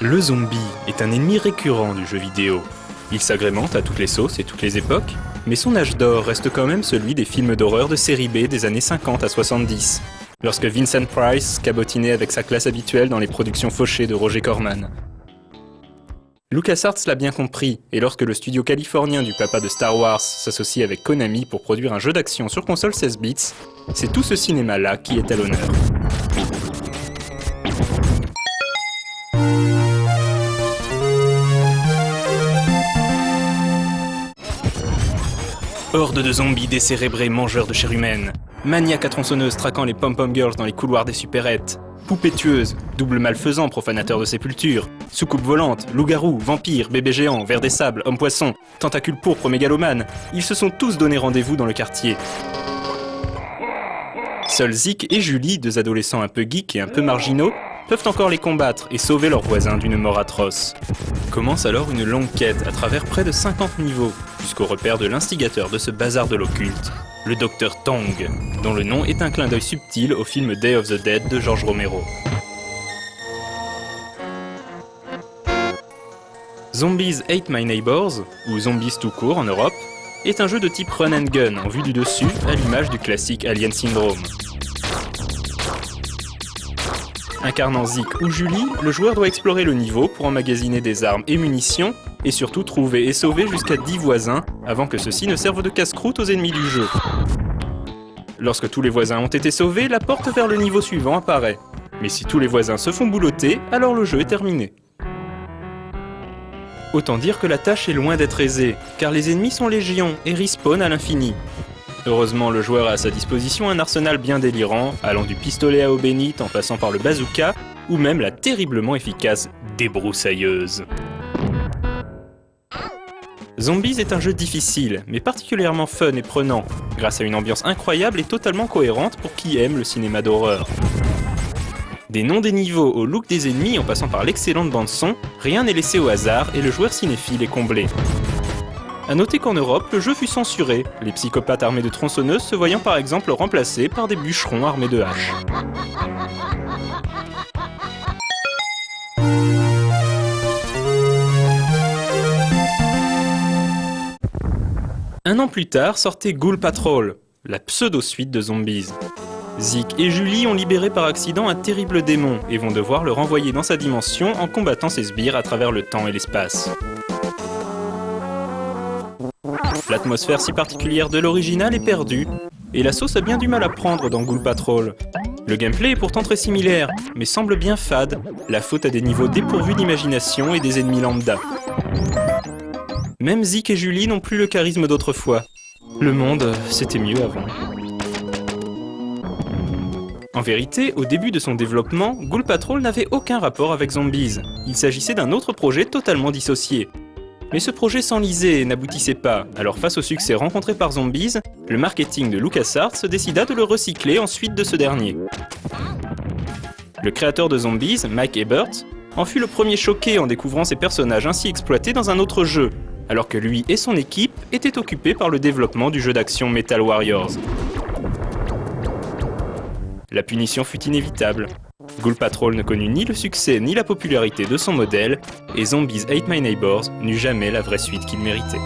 Le zombie est un ennemi récurrent du jeu vidéo. Il s'agrémente à toutes les sauces et toutes les époques, mais son âge d'or reste quand même celui des films d'horreur de série B des années 50 à 70, lorsque Vincent Price cabotinait avec sa classe habituelle dans les productions fauchées de Roger Corman. LucasArts l'a bien compris, et lorsque le studio californien du papa de Star Wars s'associe avec Konami pour produire un jeu d'action sur console 16 bits, c'est tout ce cinéma-là qui est à l'honneur. Horde de zombies décérébrés mangeurs de chair humaine, maniaques à tronçonneuse traquant les pom-pom girls dans les couloirs des supérettes, poupées tueuses, double malfaisant profanateurs de sépultures, soucoupes volantes, loups-garous, vampires, bébés géants, vers des sables, hommes-poissons, tentacules pourpres mégalomanes, ils se sont tous donné rendez-vous dans le quartier. Seuls Zik et Julie, deux adolescents un peu geeks et un peu marginaux, peuvent encore les combattre et sauver leurs voisins d'une mort atroce. Commence alors une longue quête à travers près de 50 niveaux, jusqu'au repère de l'instigateur de ce bazar de l'occulte, le Dr Tong, dont le nom est un clin d'œil subtil au film Day of the Dead de George Romero. Zombies Ate My Neighbors, ou Zombies tout court en Europe, est un jeu de type run and gun en vue du dessus, à l'image du classique Alien Syndrome. Incarnant Zik ou Julie, le joueur doit explorer le niveau pour emmagasiner des armes et munitions, et surtout trouver et sauver jusqu'à 10 voisins, avant que ceux-ci ne servent de casse-croûte aux ennemis du jeu. Lorsque tous les voisins ont été sauvés, la porte vers le niveau suivant apparaît. Mais si tous les voisins se font boulotter, alors le jeu est terminé. Autant dire que la tâche est loin d'être aisée, car les ennemis sont légion et respawnent à l'infini. Heureusement, le joueur a à sa disposition un arsenal bien délirant, allant du pistolet à eau bénite en passant par le bazooka, ou même la terriblement efficace débroussailleuse. Zombies est un jeu difficile, mais particulièrement fun et prenant, grâce à une ambiance incroyable et totalement cohérente pour qui aime le cinéma d'horreur. Des noms des niveaux au look des ennemis en passant par l'excellente bande-son, rien n'est laissé au hasard et le joueur cinéphile est comblé. A noter qu'en Europe, le jeu fut censuré, les psychopathes armés de tronçonneuses se voyant par exemple remplacés par des bûcherons armés de haches. Un an plus tard sortait Ghoul Patrol, la pseudo-suite de Zombies. Zik et Julie ont libéré par accident un terrible démon et vont devoir le renvoyer dans sa dimension en combattant ses sbires à travers le temps et l'espace. L'atmosphère si particulière de l'original est perdue, et la sauce a bien du mal à prendre dans Ghoul Patrol. Le gameplay est pourtant très similaire, mais semble bien fade, la faute à des niveaux dépourvus d'imagination et des ennemis lambda. Même Zik et Julie n'ont plus le charisme d'autrefois. Le monde, c'était mieux avant. En vérité, au début de son développement, Ghoul Patrol n'avait aucun rapport avec Zombies. Il s'agissait d'un autre projet totalement dissocié. Mais ce projet s'enlisait et n'aboutissait pas, alors face au succès rencontré par Zombies, le marketing de LucasArts décida de le recycler ensuite de ce dernier. Le créateur de Zombies, Mike Ebert, en fut le premier choqué en découvrant ces personnages ainsi exploités dans un autre jeu, alors que lui et son équipe étaient occupés par le développement du jeu d'action Metal Warriors. La punition fut inévitable. Ghoul Patrol ne connut ni le succès ni la popularité de son modèle, et Zombies Ate My Neighbors n'eut jamais la vraie suite qu'il méritait.